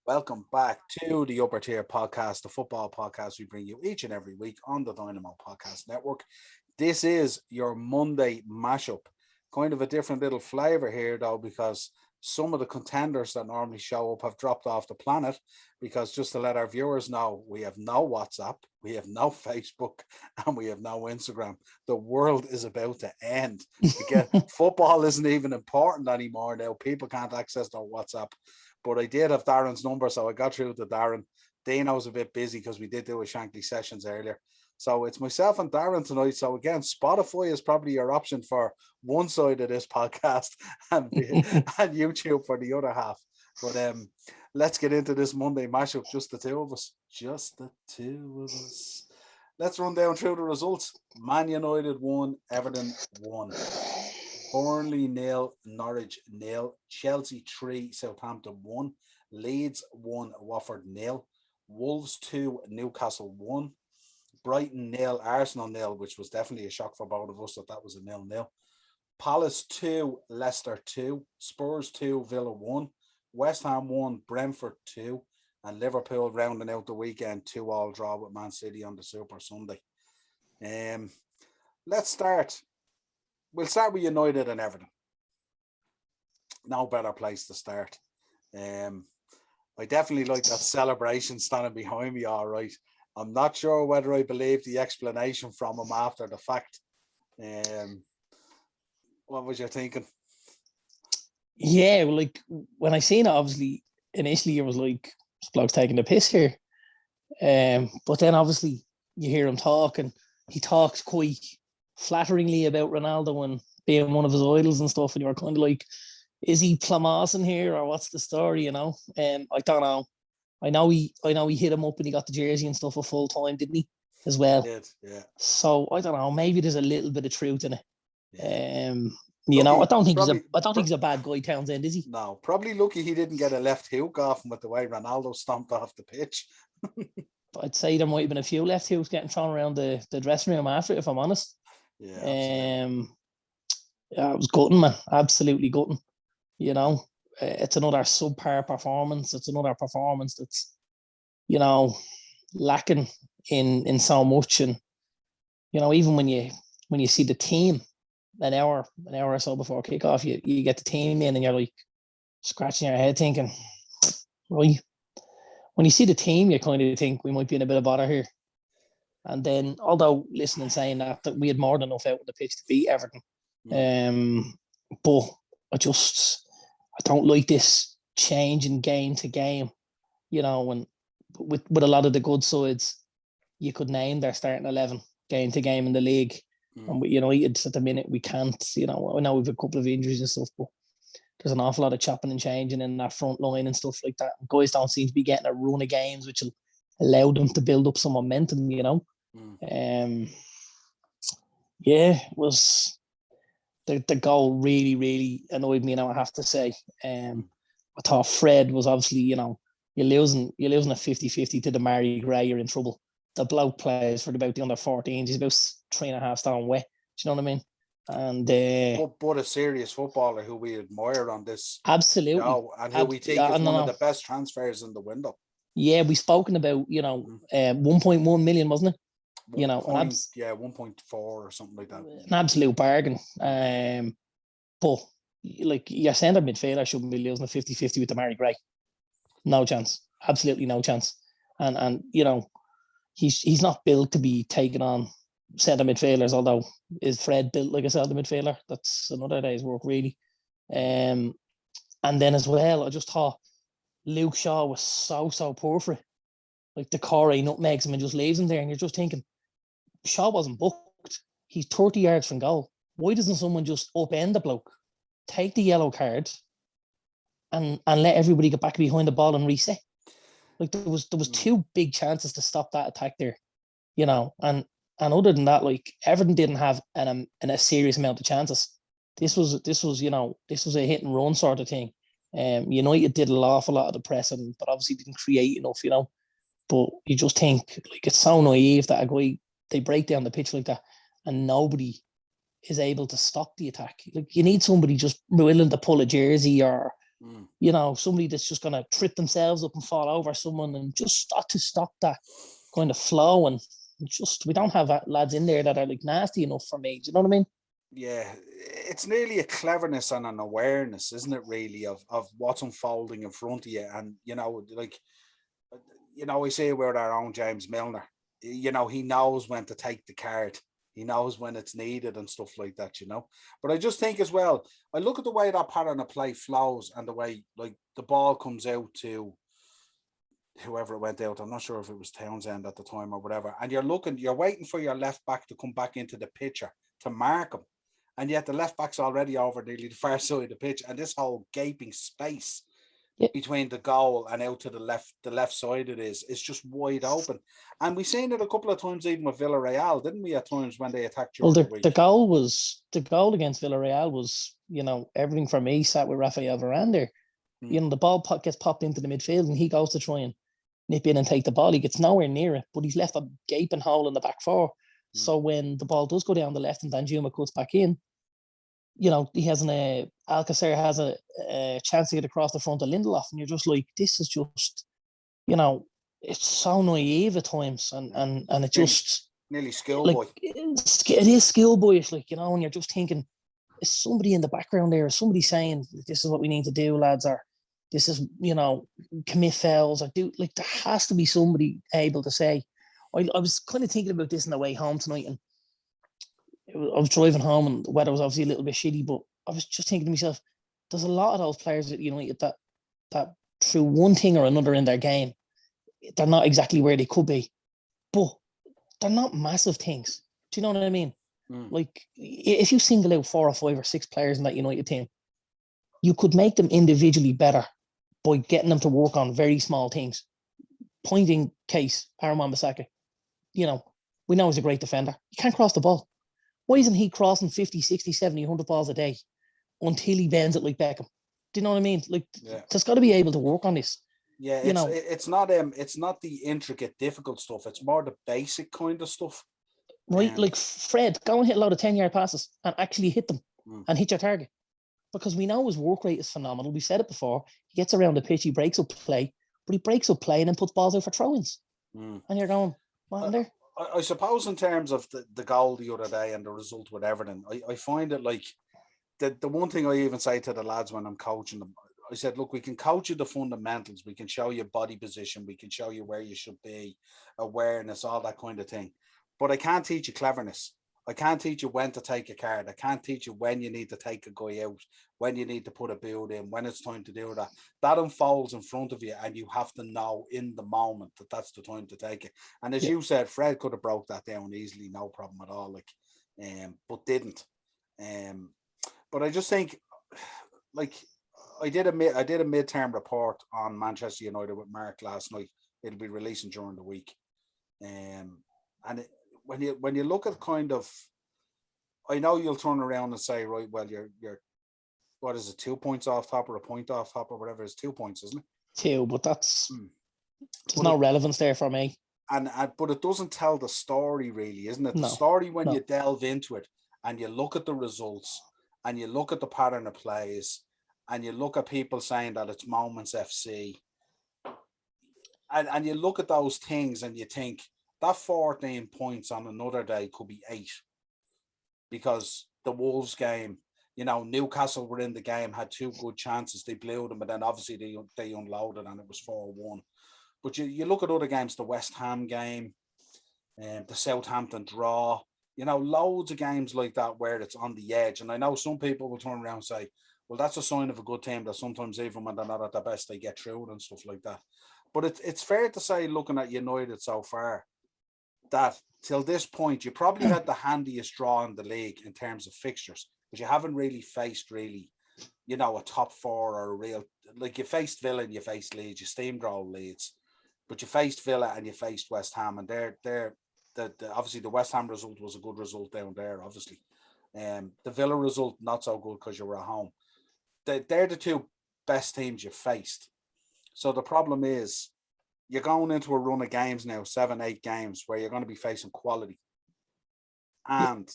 Welcome back to the Upper Tier Podcast, the football podcast we bring you each and every week on the Dynamo Podcast Network. This is your Monday mashup. Kind of a different little flavour here, though, because some of the contenders that normally show up have dropped off the planet. Because just to let our viewers know, we have no WhatsApp, we have no Facebook, and we have no Instagram. The world is about to end. Again, football isn't even important anymore now. People can't access their WhatsApp. But I did have Darren's number, so I got through to Darren. Dana was a bit busy because we did do a Shankly sessions earlier. So it's myself and Darren tonight. So again, Spotify is probably your option for one side of this podcast and YouTube for the other half. But let's get into this Monday mashup, just the two of us. Just the two of us. Let's run down through the results. Man United 1, Everton 1. Burnley 0, Norwich 0, Chelsea 3, Southampton 1, Leeds 1, Watford 0, Wolves 2, Newcastle 1, Brighton 0, Arsenal 0, which was definitely a shock for both of us that was a 0-0. Palace 2, Leicester 2, Spurs 2, Villa 1, West Ham 1, Brentford 2, and Liverpool rounding out the weekend 2-2 draw with Man City on the Super Sunday. Let's start. We'll start with United and Everton. No better place to start. I definitely like that celebration standing behind me, all right. I'm not sure whether I believe the explanation from him after the fact. What was you thinking? Yeah, well, like when I seen it, obviously, initially it was like, this bloke's taking the piss here. But then obviously you hear him talk, and he talks quite flatteringly about Ronaldo and being one of his idols and stuff, and you were kind of like, is he plamassing here or what's the story, you know? I don't know. I know he hit him up and he got the jersey and stuff a full time, didn't he? As well. He did, yeah. So I don't know, maybe there's a little bit of truth in it. Yeah. You know, I don't think he's a bad guy, Townsend, is he? No, probably lucky he didn't get a left hook off him with the way Ronaldo stomped off the pitch. I'd say there might have been a few left hooks getting thrown around the dressing room after it, if I'm honest. Yeah, absolutely. Yeah, it was gutting, man. Absolutely gutting. You know, it's another subpar performance. It's another performance that's, you know, lacking in so much. And, you know, even when you see the team an hour or so before kickoff, you get the team in and you're like scratching your head thinking, right. When you see the team, you kind of think we might be in a bit of bother here. And then, although listening saying that we had more than enough out on the pitch to beat Everton. But I don't like this change in game to game, you know, and with a lot of the good sides, you could name their starting 11 game to game in the league. And you know, at the minute we can't, you know, I know we've a couple of injuries and stuff, but there's an awful lot of chopping and changing in that front line and stuff like that. Guys don't seem to be getting a run of games, which will allow them to build up some momentum, you know. Yeah, it was the goal really, really annoyed me, now I have to say. I thought Fred was obviously, you know, you're losing a 50-50 to the Demarai Gray, you're in trouble. The bloke plays for about the under 14s. He's about 3.5 stone wet. Do you know what I mean? And but a serious footballer who we admire on this absolutely show, and who we think is one of the best transfers in the window. Yeah, we've spoken about, you know, 1.1 million, wasn't it? You know, 1.4 or something like that. An absolute bargain. But like your centre midfielder shouldn't be losing a 50-50 with Demarai Gray. No chance. Absolutely no chance. And you know, he's not built to be taking on centre midfielders, although is Fred built like a centre midfielder? That's another day's work, really. And then as well, I just thought Luke Shaw was so poor for it. Like the Corey nutmegs him and just leaves him there, and you're just thinking, Shaw wasn't booked. He's 30 yards from goal. Why doesn't someone just upend the bloke, take the yellow card, and let everybody get back behind the ball and reset? Like there was two big chances to stop that attack there, you know. And other than that, like Everton didn't have a serious amount of chances. This was a hit and run sort of thing. United did an awful lot of the pressing, but obviously didn't create enough, you know. But you just think, like, it's so naive that a guy, they break down the pitch like that and nobody is able to stop the attack. Like, you need somebody just willing to pull a jersey or You know, somebody that's just going to trip themselves up and fall over someone, and just stop that kind of flow. And just, we don't have lads in there that are like nasty enough for me. Do you know what I mean? Yeah, it's nearly a cleverness and an awareness, isn't it, really, of what's unfolding in front of you. And, you know, like, you know, we say about our own James Milner, you know, he knows when to take the card. He knows when it's needed and stuff like that, you know. But I just think as well, I look at the way that pattern of play flows and the way, like, the ball comes out to whoever it went out. I'm not sure if it was Townsend at the time or whatever. And you're waiting for your left back to come back into the picture to mark him. And yet the left back's already over nearly the far side of the pitch. And this whole gaping space between the goal and out to the left side is just wide open. And we've seen it a couple of times even with Villarreal, didn't we, at times when they attacked during the week? The goal against Villarreal was, you know, everything for me sat with Rafael Varane there. You know, the ball gets popped into the midfield and he goes to try and nip in and take the ball. He gets nowhere near it, but he's left a gaping hole in the back four. So when the ball does go down the left and Danjuma cuts back in, you know, he has Alcacer has a chance to get across the front of Lindelof, and you're just like, this is just, you know, it's so naive at times, and it just nearly schoolboy. Like, it is schoolboyish, like, you know, and you're just thinking, is somebody in the background there? Is somebody saying this is what we need to do, lads, or this is, you know, commit fouls, or do, like, there has to be somebody able to say. I was kind of thinking about this on the way home tonight, and I was driving home and the weather was obviously a little bit shitty, but I was just thinking to myself, there's a lot of those players at United that through one thing or another in their game, they're not exactly where they could be, but they're not massive things. Do you know what I mean? Like, if you single out 4 or 5 or 6 players in that United team, you could make them individually better by getting them to work on very small things. Pointing case, Aaron Wan-Bissaka, you know, we know he's a great defender. He can't cross the ball. Why isn't he crossing 50, 60, 70, 100 balls a day until he bends it like Beckham? Do you know what I mean? Like, there's got to be able to work on this. Yeah, it's not the intricate, difficult stuff. It's more the basic kind of stuff. Right, like Fred, go and hit a load of 10-yard passes and actually hit them and hit your target. Because we know his work rate is phenomenal. We've said it before. He gets around the pitch, he breaks up play, but he breaks up play and then puts balls out for throw-ins. And you're going, what in there? I suppose in terms of the goal the other day and the result with Everton, I find it like the one thing I even say to the lads when I'm coaching them, I said, look, we can coach you the fundamentals. We can show you body position. We can show you where you should be, awareness, all that kind of thing. But I can't teach you cleverness. I can't teach you when to take a card. I can't teach you when you need to take a guy out, when you need to put a build in, when it's time to do that. That unfolds in front of you, and you have to know in the moment that that's the time to take it. And as you said, Fred could have broke that down easily, no problem at all. Like, but didn't. But I just think, like, I did a midterm report on Manchester United with Mark last night. It'll be releasing during the week, and when you look at kind of, I know you'll turn around and say, right, well, you're what is it, 2 points off top or a point off top or whatever, it's 2 points, isn't it? 2, but there's no relevance there for me. And but it doesn't tell the story really, isn't it? The No, story when you delve into it and you look at the results and you look at the pattern of plays and you look at people saying that it's Moments FC and you look at those things and you think that 14 points on another day could be 8 because the Wolves game, you know, Newcastle were in the game, had 2 good chances, they blew them, but then obviously they unloaded and it was 4-1. But you look at other games, the West Ham game, the Southampton draw, you know, loads of games like that where it's on the edge. And I know some people will turn around and say, well, that's a sign of a good team that sometimes even when they're not at their best, they get through it and stuff like that. But it's fair to say, looking at United so far, that till this point, you probably had the handiest draw in the league in terms of fixtures, but you haven't really faced you know, a top 4 or a real, like you faced Villa and you faced Leeds, you steamrolled Leeds, but you faced Villa and you faced West Ham, and they're obviously the West Ham result was a good result down there, obviously. The Villa result, not so good because you were at home. They're the 2 best teams you faced. So the problem is, you're going into a run of games now, 7, 8 games, where you're going to be facing quality. And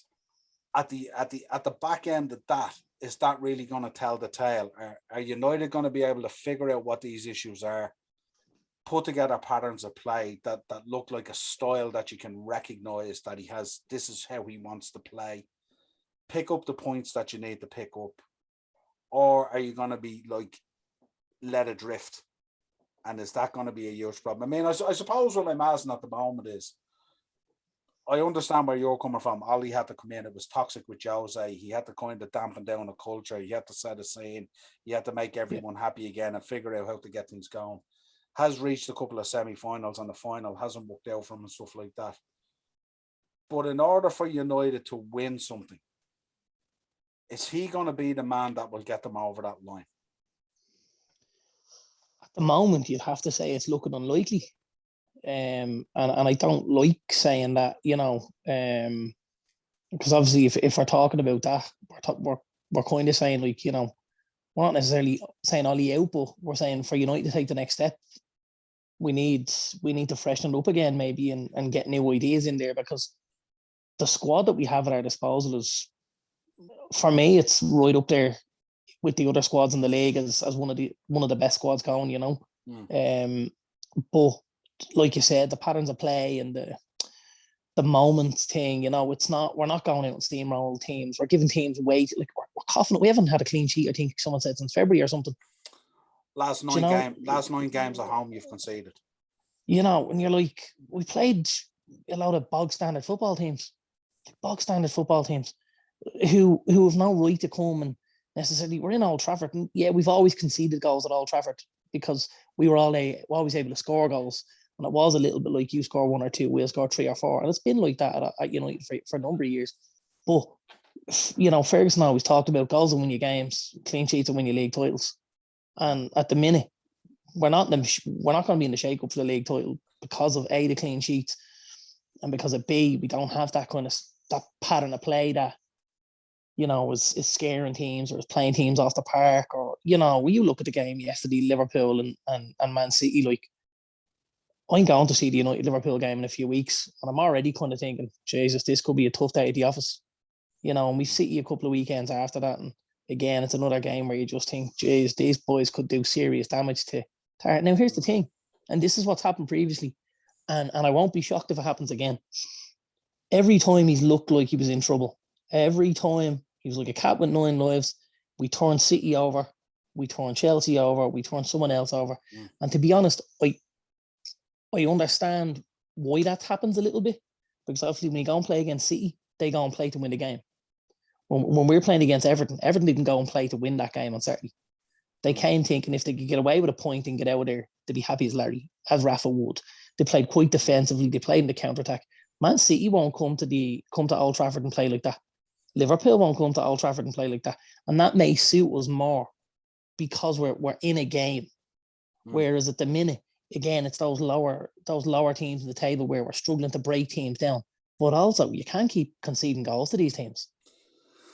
at the back end of that, is that really going to tell the tale? Are United going to be able to figure out what these issues are, put together patterns of play that look like a style that you can recognize that he has, this is how he wants to play, pick up the points that you need to pick up? Or are you going to be like, let it drift? And is that going to be a huge problem? I mean, I suppose what I'm asking at the moment is, I understand where you're coming from. Ollie had to come in. It was toxic with Jose. He had to kind of dampen down the culture. He had to set a scene. He had to make everyone happy again and figure out how to get things going. Has reached a couple of semi-finals, and the final hasn't worked out for him and stuff like that. But in order for United to win something, is he going to be the man that will get them over that line? At the moment, you'd have to say it's looking unlikely. And I don't like saying that, you know, because obviously if we're talking about that, we're kind of saying, like, you know, we're not necessarily saying Ollie out, but we're saying for United to take the next step, we need to freshen it up again, maybe, and get new ideas in there, because the squad that we have at our disposal is, for me, it's right up there with the other squads in the league as one of the best squads going, you know. But like you said, the patterns of play and the moments thing, you know, we're not going out and steamroll teams. We're giving teams weight. Like, we're coughing. We haven't had a clean sheet, I think someone said, since February or something. Last nine games at home you've conceded. You know, and you're like, we played a lot of bog standard football teams who have no right to come and necessarily. We're in Old Trafford, and yeah, we've always conceded goals at Old Trafford because we were always able to score goals. And it was a little bit like, you score one or two, we'll score three or four. And it's been like that at United for a number of years. But, you know, Ferguson always talked about goals and win your games, clean sheets and win your league titles. And at the minute, we're not going to be in the shake-up for the league title because of A, the clean sheets, and because of B, we don't have that kind of that pattern of play that, you know, is scaring teams or is playing teams off the park. Or, you know, when you look at the game yesterday, Liverpool and Man City, like, I'm going to see the United Liverpool game in a few weeks, and I'm already kind of thinking, Jesus, this could be a tough day at the office, you know. And we City a couple of weekends after that, and again, it's another game where you just think, geez, these boys could do serious damage to. Now, here's the thing, and this is what's happened previously, and I won't be shocked if it happens again. Every time he's looked like he was in trouble, every time he was like a cat with 9 lives, we turn City over, we turn Chelsea over, we turn someone else over, and to be honest, I understand why that happens a little bit, because obviously when you go and play against City, they go and play to win the game. When we're playing against Everton didn't go and play to win that game on Saturday. They came thinking if they could get away with a point and get out of there, they'd be happy as Larry, as Rafa would. They played quite defensively. They played in the counter-attack. Man City won't come to Old Trafford and play like that. Liverpool won't come to Old Trafford and play like that. And that may suit us more because we're in a game. Whereas at the minute, again, it's those lower teams in the table where we're struggling to break teams down. But also, you can't keep conceding goals to these teams,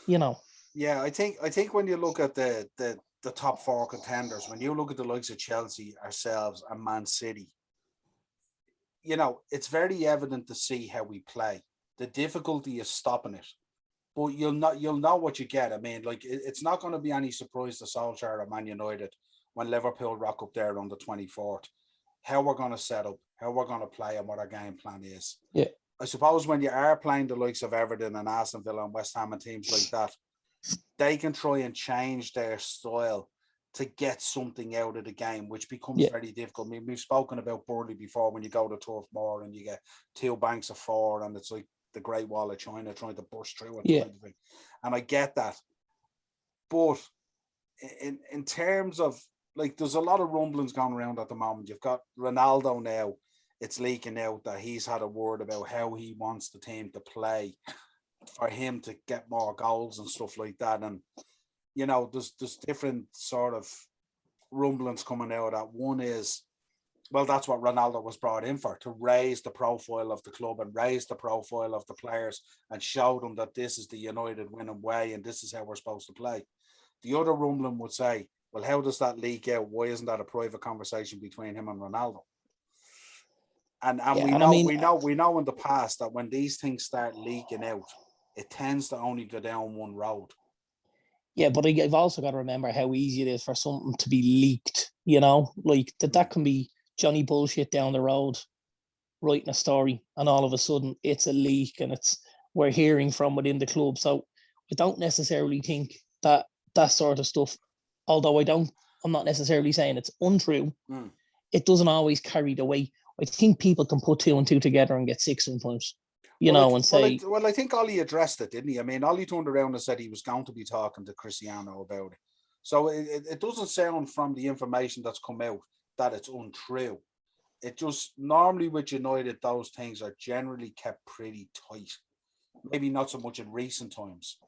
you know. Yeah, I think when you look at the top 4 contenders, when you look at the likes of Chelsea, ourselves, and Man City, you know, it's very evident to see how we play. The difficulty is stopping it, but you'll know what you get. I mean, like, it's not going to be any surprise to Solskjaer or Man United when Liverpool rock up there on the 24th. How we're going to set up, how we're going to play, and what our game plan is. Yeah. I suppose when you are playing the likes of Everton and Aston Villa and West Ham and teams like that, they can try and change their style to get something out of the game, which becomes very difficult. I mean, we've spoken about Burnley before, when you go to Turf Moor and you get 2 banks of 4 and it's like the Great Wall of China trying to burst through it. Kind of thing. And I get that. But in terms of, like, there's a lot of rumblings going around at the moment. You've got Ronaldo now. It's leaking out that he's had a word about how he wants the team to play for him to get more goals and stuff like that. And, you know, there's different sort of rumblings coming out. That one is, well, that's what Ronaldo was brought in for, to raise the profile of the club and raise the profile of the players and show them that this is the United winning way and this is how we're supposed to play. The other rumbling would say, well, how does that leak out? Why isn't that a private conversation between him and Ronaldo? And we know in the past that when these things start leaking out, it tends to only go down one road. Yeah, but I've also got to remember how easy it is for something to be leaked, like that can be Johnny Bullshit down the road writing a story, and all of a sudden it's a leak and we're hearing from within the club. So I don't necessarily think that sort of stuff, although I'm not necessarily saying it's untrue, it doesn't always carry the weight. I think people can put two and two together and get six sometimes, and say... Well, I think Ollie addressed it, didn't he? I mean, Ollie turned around and said he was going to be talking to Cristiano about it. So it doesn't sound from the information that's come out that it's untrue. It just, normally with United, those things are generally kept pretty tight. Maybe not so much in recent times,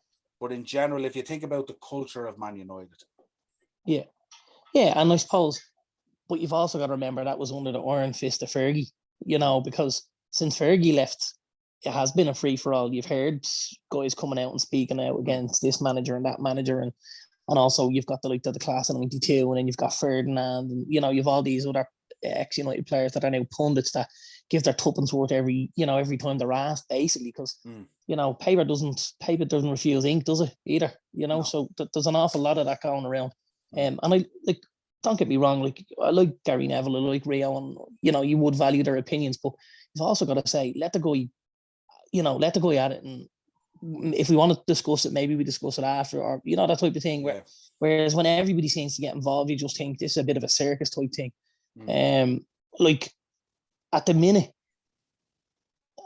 but in general, if you think about the culture of Man United. Yeah. Yeah, and I suppose, but you've also got to remember that was under the iron fist of Fergie, because since Fergie left, it has been a free-for-all. You've heard guys coming out and speaking out against this manager and that manager, and also you've got the class of '92, and then you've got Ferdinand, and you've all these other ex-United players that are now pundits that give their tuppence worth every time they're asked, basically, because paper doesn't refuse ink, does it either? No. So there's an awful lot of that going around. And I don't get me wrong, I like Gary Neville, I like Rio, and you would value their opinions, but you've also got to say, let the guy at it, and if we want to discuss it, maybe we discuss it after, or that type of thing. Whereas when everybody seems to get involved, you just think this is a bit of a circus type thing. At the minute,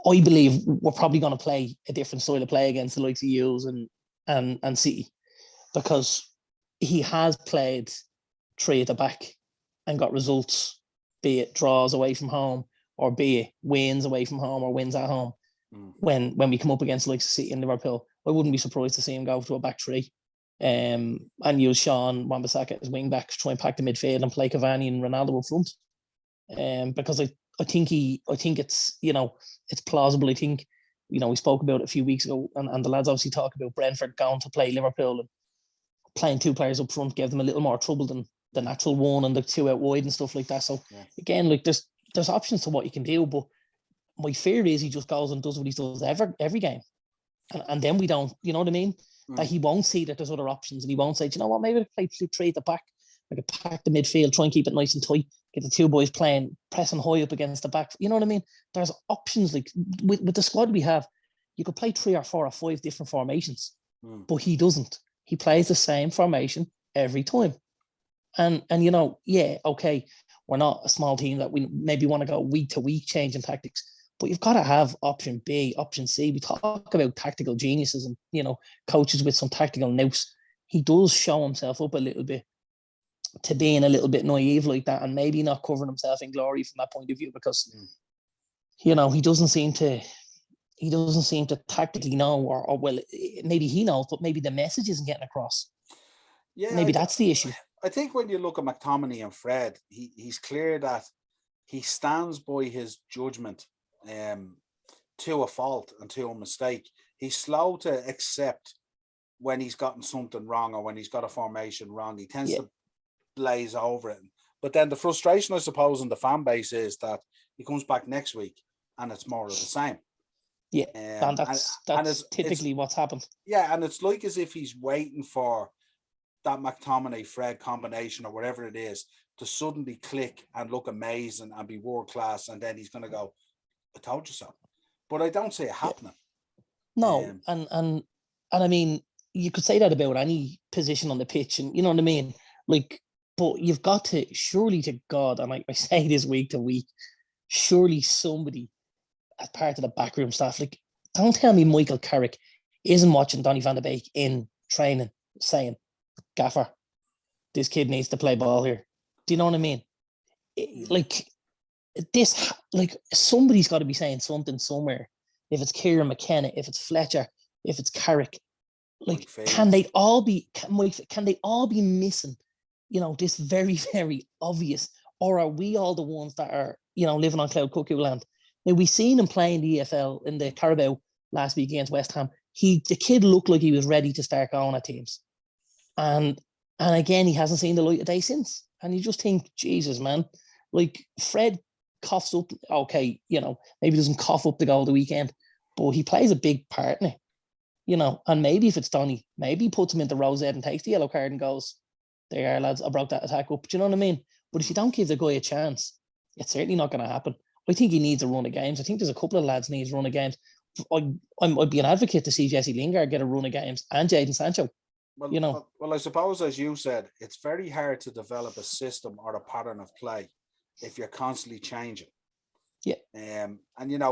I believe we're probably going to play a different style of play against the likes of Hughes and City, because he has played three at the back and got results, be it draws away from home, or be it wins away from home or wins at home. When we come up against like City and Liverpool, I wouldn't be surprised to see him go to a back three, and use Sean Wan-Bissaka as wing backs, try and pack the midfield and play Cavani and Ronaldo up front. Because I think it's it's plausible. I think we spoke about it a few weeks ago, and the lads obviously talk about Brentford going to play Liverpool and playing two players up front gave them a little more trouble than the natural one and the two out wide and stuff like that. So again, there's options to what you can do, but my fear is he just goes and does what he does every game, and then we don't, you know what I mean? That he won't see that there's other options, and he won't say, do you know what, maybe I play three at the back, I could pack the midfield, try and keep it nice and tight, get the two boys playing, pressing high up against the back. You know what I mean? There's options, like with the squad we have, you could play 3 or 4 or 5 different formations, but he doesn't. He plays the same formation every time. And okay, we're not a small team that we maybe want to go week to week changing tactics, but you've got to have option B, option C. We talk about tactical geniuses and, coaches with some tactical nous. He does show himself up a little bit to being a little bit naive like that, and maybe not covering himself in glory from that point of view, because, he doesn't seem to tactically know, or well, maybe he knows, but maybe the message isn't getting across. Yeah, maybe that's the issue. I think when you look at McTominay and Fred, he's clear that he stands by his judgment to a fault and to a mistake. He's slow to accept when he's gotten something wrong or when he's got a formation wrong. He tends to blaze over it. But then the frustration, I suppose, in the fan base is that he comes back next week and it's more of the same. Yeah, and that's typically what's happened. Yeah, and it's like as if he's waiting for that McTominay-Fred combination or whatever it is to suddenly click and look amazing and be world-class, and then he's going to go, I told you so. But I don't see it happening. No, and I mean, you could say that about any position on the pitch, and you know what I mean? But you've got to, surely to God, and I say this week to week, surely somebody as part of the backroom staff, don't tell me Michael Carrick isn't watching Donny van de Beek in training saying, Gaffer, this kid needs to play ball here. Do you know what I mean? Somebody's got to be saying something somewhere. If it's Kieran McKenna, if it's Fletcher, if it's Carrick, can they all be missing, this very, very obvious, or are we all the ones that are, living on cloud cuckoo land? Now, we seen him playing the EFL in the Carabao last week against West Ham. The kid looked like he was ready to start going at teams. And again, he hasn't seen the light of day since. And you just think, Jesus, man, Fred coughs up, okay, maybe doesn't cough up the goal the weekend, but he plays a big part in it. And maybe if it's Donny, maybe he puts him into Rosette and takes the yellow card and goes, there are lads, I broke that attack up. Do you know what I mean? But if you don't give the guy a chance, it's certainly not going to happen. I think he needs a run of games. I think there's a couple of lads needs a run of games. I'd be an advocate to see Jesse Lingard get a run of games and Jadon Sancho. Well, I suppose, as you said, it's very hard to develop a system or a pattern of play if you're constantly changing. Yeah. And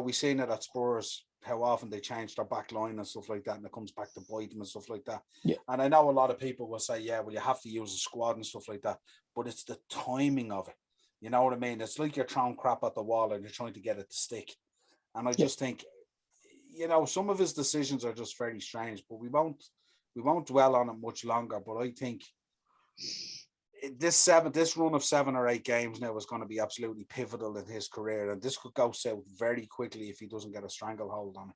we've seen it at Spurs, how often they change their back line and stuff like that, and it comes back to bite them and stuff like that. Yeah. And I know a lot of people will say, yeah, well, you have to use a squad and stuff like that, but it's the timing of it. You know what I mean? It's like you're throwing crap at the wall and you're trying to get it to stick. And I just think, some of his decisions are just very strange, but we won't dwell on it much longer. But I think this run of 7 or 8 games now is going to be absolutely pivotal in his career, and this could go south very quickly if he doesn't get a stranglehold on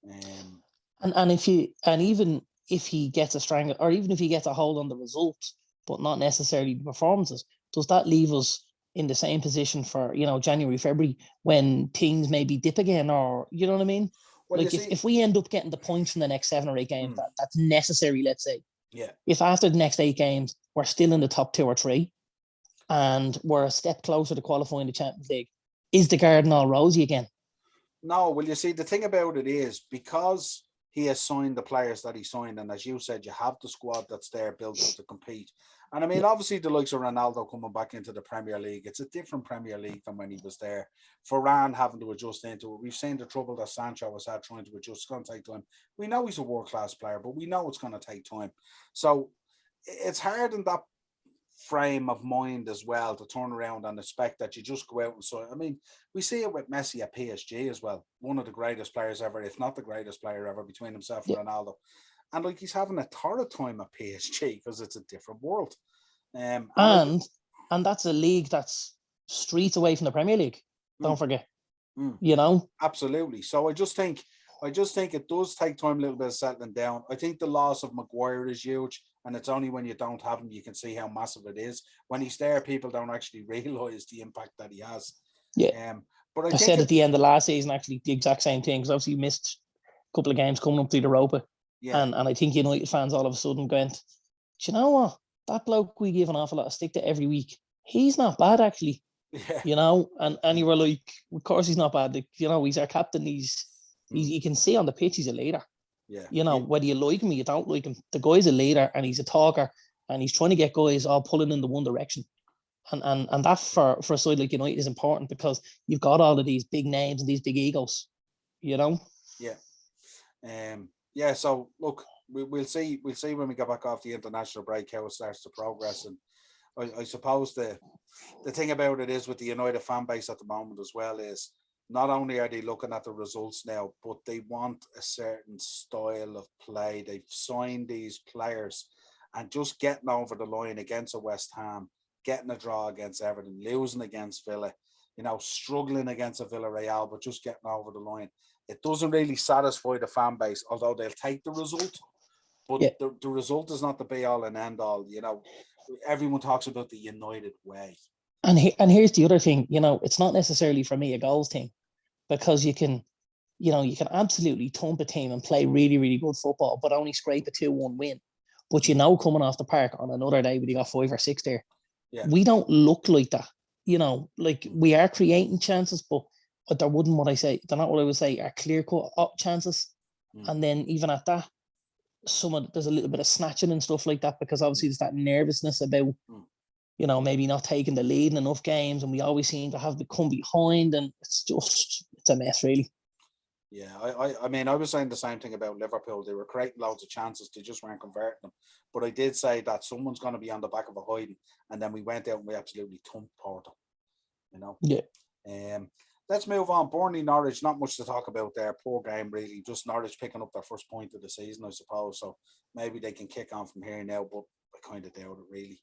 it. Even if he gets a strangle, or even if he gets a hold on the results, but not necessarily the performances, does that leave us in the same position for January, February, when things maybe dip again, or you know what I mean? Well, if we end up getting the points from the next 7 or 8 games, that's necessary, let's say. Yeah. If after the next 8 games, we're still in the top 2 or 3 and we're a step closer to qualifying the Champions League, is the garden all rosy again? No, well, you see, the thing about it is, because he has signed the players that he signed, and as you said, you have the squad that's there built up to compete. And I mean, obviously, the likes of Ronaldo coming back into the Premier League, it's a different Premier League than when he was there. Varane having to adjust into it. We've seen the trouble that Sancho has had trying to adjust. It's going to take time. We know he's a world-class player, but we know it's going to take time. So it's hard in that frame of mind as well to turn around and expect that you just go out and so. I mean, we see it with Messi at PSG as well. One of the greatest players ever, if not the greatest player ever, between himself and Ronaldo. And he's having a torrid time at PSG because it's a different world. And that's a league that's streets away from the Premier League. Don't forget. Absolutely. So I just think it does take time, a little bit of settling down. I think the loss of Maguire is huge, and it's only when you don't have him you can see how massive it is. When he's there, people don't actually realise the impact that he has. Yeah. But I said at the end of last season actually the exact same thing, because obviously he missed a couple of games coming up through the Europa. Yeah. And I think United fans all of a sudden went, do you know what? That bloke we give an awful lot of stick to every week, he's not bad actually. Yeah. And you were like, of course he's not bad. He's our captain. You can see on the pitch he's a leader. Yeah. Whether you like him or you don't like him, the guy's a leader and he's a talker and he's trying to get guys all pulling in the one direction. And that for a side like United is important, because you've got all of these big names and these big egos, Yeah. Yeah, so look, we'll see when we get back off the international break how it starts to progress. And I suppose the thing about it is, with the United fan base at the moment as well, is not only are they looking at the results now, but they want a certain style of play. They've signed these players, and just getting over the line against a West Ham, getting a draw against Everton, losing against Villa, struggling against a Villarreal, but just getting over the line. It doesn't really satisfy the fan base, although they'll take the result. But the result is not the be all and end all. Everyone talks about the United way. And here's the other thing. It's not necessarily for me a goals thing, because you can absolutely thump a team and play really, really good football, but only scrape a 2-1 win. But coming off the park on another day when you got 5 or 6 there, we don't look like that. We are creating chances, but they're not what I would say are clear-cut chances. And then even at that, there's a little bit of snatching and stuff like that, because obviously there's that nervousness about, maybe not taking the lead in enough games, and we always seem to have to come behind, and it's a mess, really. Yeah, I mean, I was saying the same thing about Liverpool. They were creating loads of chances, they just weren't converting them. But I did say that someone's going to be on the back of a hiding, and then we went out and we absolutely thumped Porto. Yeah. Let's move on. Burnley, Norwich, not much to talk about there. Poor game, really. Just Norwich picking up their first point of the season, I suppose. So maybe they can kick on from here now, but I kind of doubt it, really.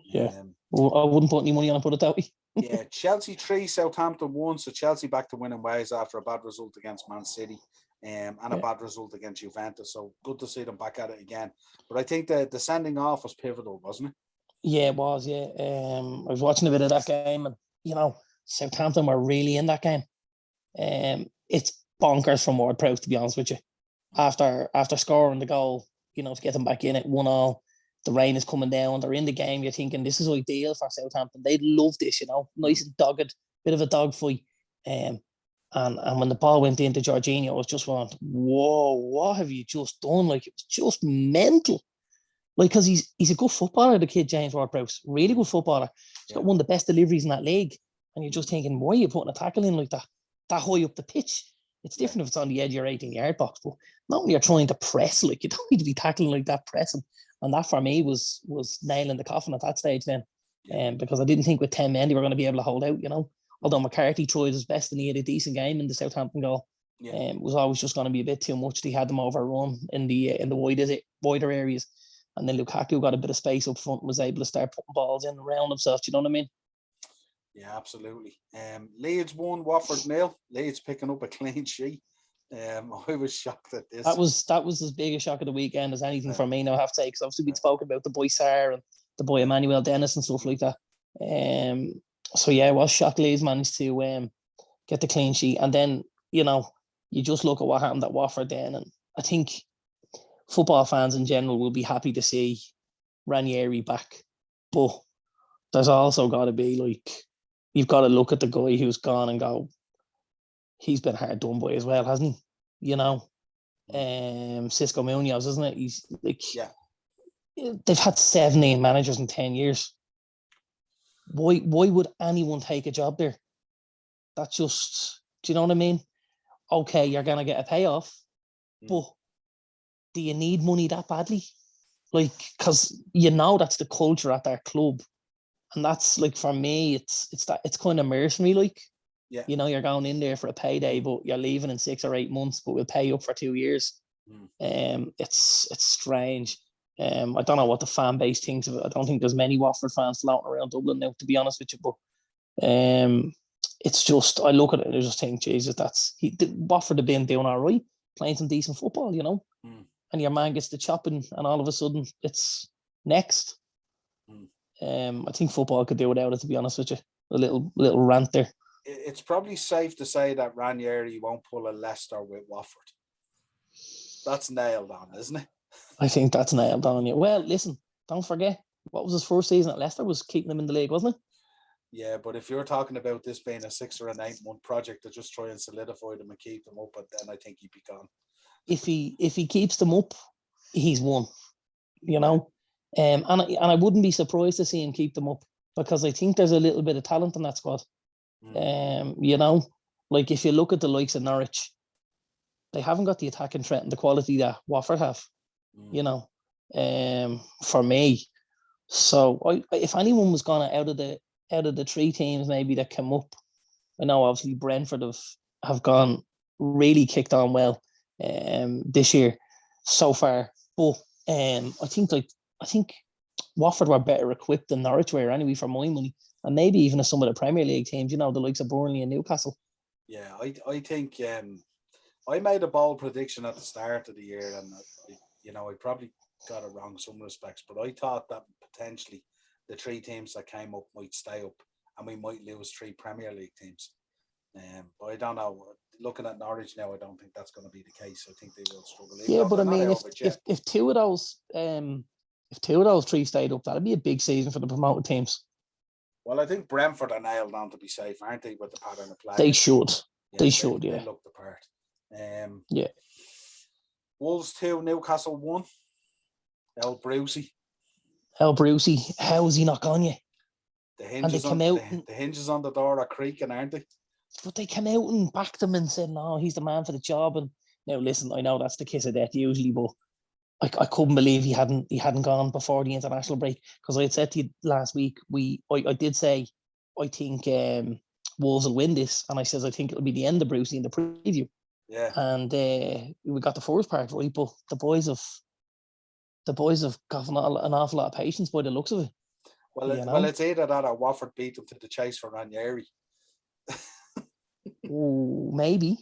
Yeah. Well, I wouldn't put any money on it, put it that way. Yeah, Chelsea 3, Southampton 1. So Chelsea back to winning ways after a bad result against Man City and a bad result against Juventus. So good to see them back at it again. But I think the sending off was pivotal, wasn't it? Yeah, it was, yeah. I was watching a bit of that game, and, Southampton were really in that game. It's bonkers from Ward-Prowse, to be honest with you. after scoring the goal, to get them back in at 1-1. The rain is coming down. They're in the game. You're thinking this is ideal for Southampton. They'd love this, nice and dogged, bit of a dogfight. And when the ball went into Jorginho, I was just went, whoa, what have you just done? Like, it was just mental. Like, because he's a good footballer, the kid James Ward-Prowse, really good footballer. He's got one of the best deliveries in that league. And you're just thinking, why are you putting a tackle in like that high up the pitch? It's different if it's on the edge of your 18-yard box, but not when you're trying to press. Like, you don't need to be tackling like that, pressing. And that for me was nailing the coffin at that stage then. Because I didn't think with 10 men they were going to be able to hold out, Although McCarthy tried his best and he had a decent game in the Southampton goal. It was always just going to be a bit too much. They had them overrun in the wider areas. And then Lukaku got a bit of space up front and was able to start putting balls in around himself. Do you know what I mean? Yeah, absolutely. Leeds 1, Watford 0. Leeds picking up a clean sheet. I was shocked at this. That was as big a shock of the weekend as anything for me. Now I have to say, because obviously we'd spoken about the boy Sarr and the boy Emmanuel Dennis and stuff like that. So yeah, I was shocked Leeds managed to get the clean sheet, and then you just look at what happened at Watford then, and I think football fans in general will be happy to see Ranieri back, but there's also got to be like, you've got to look at the guy who's gone and go, he's been hard done by as well, hasn't he? Cisco Munoz, isn't it? He's like, they've had 17 managers in 10 years. Why would anyone take a job there? That's just, do you know what I mean? Okay, you're gonna get a payoff, but do you need money that badly? Like, because that's the culture at their club, and that's like, for me, it's kind of mercenary, like. Yeah. You're going in there for a payday, but you're leaving in 6 or 8 months, but we'll pay you up for 2 years. It's strange. I don't know what the fan base thinks of it. I don't think there's many Watford fans floating around Dublin now, to be honest with you. But it's just, I look at it and I just think, Jesus, Watford have been doing all right, playing some decent football, and your man gets the chopping, and all of a sudden it's next. I think football could do without it, to be honest with you. A little rant there. It's probably safe to say that Ranieri won't pull a Leicester with Watford. That's nailed on, isn't it? I think that's nailed on. Yeah. Well, listen, don't forget, what was his first season at Leicester? Was keeping them in the league, wasn't it? Yeah, but if you're talking about this being a 6 or an 8 month project to just try and solidify them and keep them up, but then I think he'd be gone. If he keeps them up, he's won. And I wouldn't be surprised to see him keep them up, because I think there's a little bit of talent in that squad. Like, if you look at the likes of Norwich, they haven't got the attacking threat and the quality that Watford have. For me. So if anyone was gonna out of the 3 teams maybe that came up, I know obviously Brentford have gone really kicked on well this year so far, but I think Watford were better equipped than Norwich were anyway, for my money. And maybe even some of the Premier League teams, the likes of Burnley and Newcastle. Yeah, I think I made a bold prediction at the start of the year, and I probably got it wrong in some respects, but I thought that potentially the 3 teams that came up might stay up, and we might lose 3 Premier League teams. But I don't know. Looking at Norwich now, I don't think that's going to be the case. I think they will struggle. Yeah, but I mean, if 2 of those if 2 of those 3 stayed up, that'd be a big season for the promoted teams. Well, I think Brentford are nailed on to be safe, aren't they, with the pattern of play? They should. Yeah, they should. They look the part. Yeah. Wolves 2, Newcastle 1. El Brucey. How is he not gone yet? The hinges on the door are creaking, aren't they? But they came out and backed him and said, no, he's the man for the job. And now, listen, I know that's the kiss of death usually, but I couldn't believe he hadn't gone before the international break, because I had said to you last week, I did say I think Wolves will win this, and I says I think it'll be the end of Brucey in the preview. Yeah. And we got the first part right, but the boys have got an awful lot of patience by the looks of it. Well, it's either that or Watford beat them to the chase for Ranieri. Oh, maybe.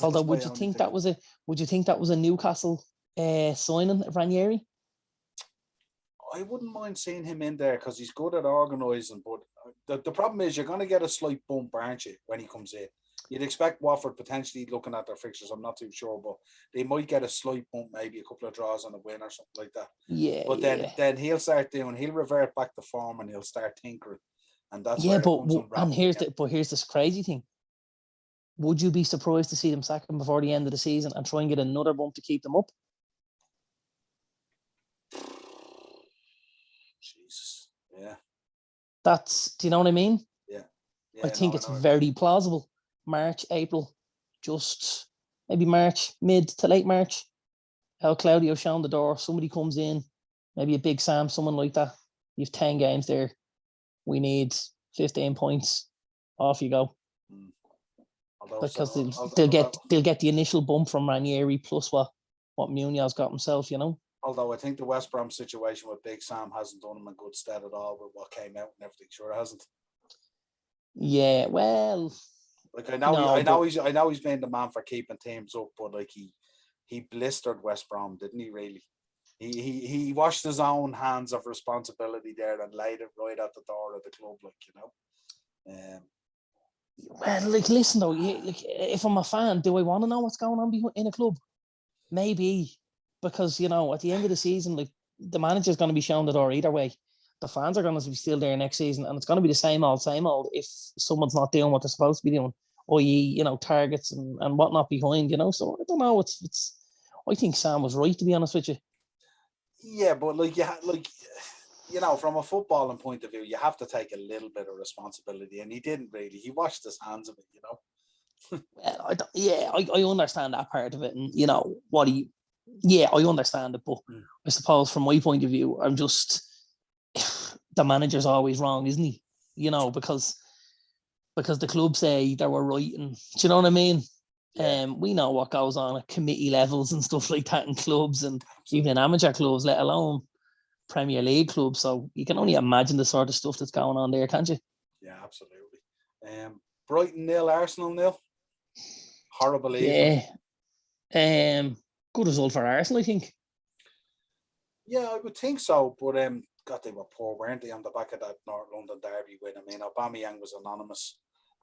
Although, would you think that was a Newcastle signing of Ranieri? I wouldn't mind seeing him in there because he's good at organising, but the problem is you're going to get a slight bump, aren't you, when he comes in? You'd expect Watford potentially looking at their fixtures. I'm not too sure, but they might get a slight bump, maybe a couple of draws on a win or something like that. Yeah, But then he'll revert back to form and he'll start tinkering, and that's yeah. where it comes unraveled. Here's this crazy thing. Would you be surprised to see them sack him before the end of the season and try and get another bump to keep them up? Jesus, yeah. Do you know what I mean? Yeah. I think it's very plausible. March, April, just maybe March, mid to late March. El Claudio shown the door. Somebody comes in, maybe a Big Sam, someone like that. You've 10 games there. We need 15 points. Off you go. Because they'll get the initial bump from Ranieri plus what Munoz got himself, you know. Although I think the West Brom situation with Big Sam hasn't done him in good stead at all with what came out and everything. Sure, it hasn't. Yeah, well, like I know he's been the man for keeping teams up, but like he blistered West Brom, didn't he? Really, he washed his own hands of responsibility there and laid it right at the door of the club, like, you know. Well, like, listen though, if I'm a fan, do I want to know what's going on in a club? Maybe, because, you know, at the end of the season, like, the manager's going to be shown the door either way. The fans are going to be still there next season, and it's going to be the same old if someone's not doing what they're supposed to be doing, i.e., you know, targets and whatnot behind, you know. So I don't know. It's. I think Sam was right, to be honest with you. Yeah, but you know, from a footballing point of view, you have to take a little bit of responsibility, and he didn't really. He washed his hands of it, you know. I understand that part of it, and you know what I understand it, but I suppose from my point of view, I'm just the manager's always wrong, isn't he? You know, because the club say they were right, and do you know what I mean? Yeah. We know what goes on at committee levels and stuff like that in clubs, and even in amateur clubs, let alone Premier League clubs. So you can only imagine the sort of stuff that's going on there, can't you? Yeah, absolutely. Brighton 0, Arsenal 0. Horrible evening. Yeah. Good result for Arsenal, I think. Yeah, I would think so, but God, they were poor, weren't they, on the back of that North London derby win? I mean, Aubameyang was anonymous.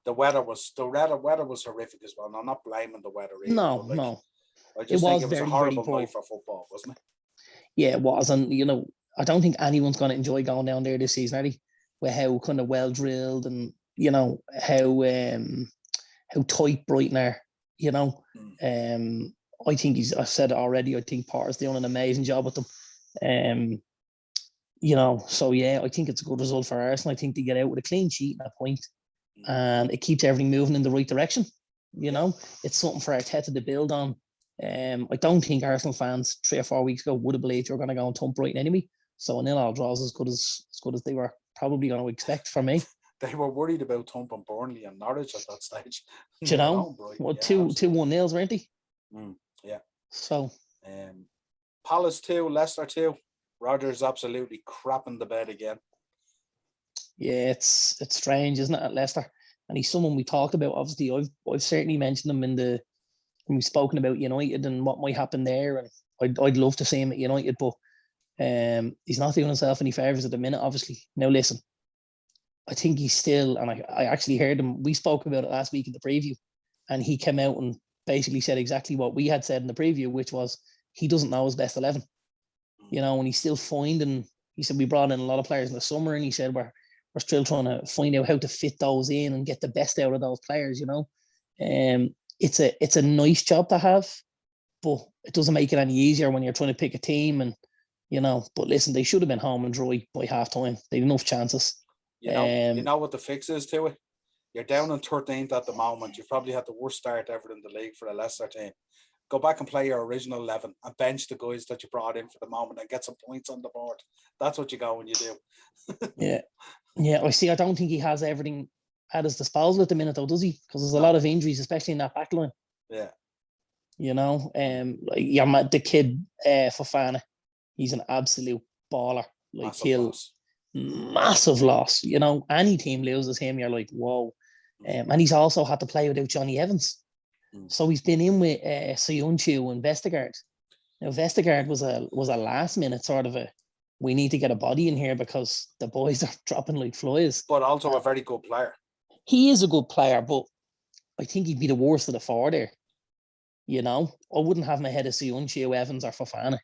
The weather was horrific as well. No, I'm not blaming the weather either. No. I just think it was a horrible night for football, wasn't it? Yeah, it was, and you know, I don't think anyone's going to enjoy going down there this season, are they? With how kind of well drilled and, you know, how tight Brighton are. You know, I think I've said it already. I think Potter's doing an amazing job with them. You know, so yeah, I think it's a good result for Arsenal. I think they get out with a clean sheet and a point, and it keeps everything moving in the right direction. You know, it's something for Arteta to build on. I don't think Arsenal fans 3 or 4 weeks ago would have believed you're going to go and thump Brighton anyway. So a 0-0 draw is as good as they were probably going to expect for me. They were worried about thumping Burnley and Norwich at that stage. Do you know? Well, 2-1-0s, weren't they? Yeah. So Palace 2, Leicester 2. Rodgers absolutely crapping the bed again. Yeah, it's strange, isn't it, at Leicester? And he's someone we talked about. Obviously, I've certainly mentioned him when we've spoken about United and what might happen there, and I'd love to see him at United, but he's not doing himself any favours at the minute, obviously. Now listen, I think he's still, and I actually heard him, we spoke about it last week in the preview, and he came out and basically said exactly what we had said in the preview, which was he doesn't know his best 11. You know, and he's still finding, he said we brought in a lot of players in the summer, and he said we're still trying to find out how to fit those in and get the best out of those players, you know. It's a nice job to have, but it doesn't make it any easier when you're trying to pick a team, and you know. But listen, they should have been home and dry by half time. They had enough chances. You know what the fix is to it? You're down in 13th at the moment. You've probably had the worst start ever in the league for a Leicester team. Go back and play your original 11 and bench the guys that you brought in for the moment and get some points on the board. That's what you go and you do. Yeah. I see. I don't think he has everything at his disposal at the minute, though, does he? Because there's a lot of injuries, especially in that back line. Yeah. You know, the kid Fofana, he's an absolute baller. Like, massive loss. You know, any team loses him, you're like, whoa. And he's also had to play without Johnny Evans. So he's been in with Soyuncu and Vestergaard. Now Vestergaard was a last minute sort of we need to get a body in here because the boys are dropping like flies. But also a very good player. He is a good player, but I think he'd be the worst of the four there. You know, I wouldn't have him ahead of Soyuncu, Evans, or Fofana.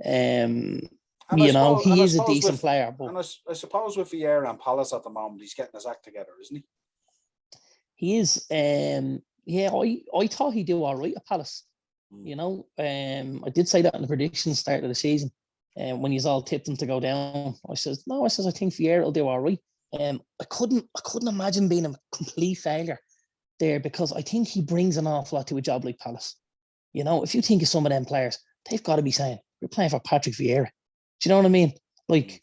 And I suppose, he is a decent player. But and I suppose with Vieira and Palace at the moment, he's getting his act together, isn't he? He is. Yeah, I thought he'd do all right at Palace. You know, I did say that in the predictions start of the season. When he's all tipped him to go down, I said I think Vieira will do all right. I couldn't imagine being a complete failure there, because I think he brings an awful lot to a job like Palace. You know, if you think of some of them players, they've got to be saying, "We're playing for Patrick Vieira." Do you know what I mean? Like,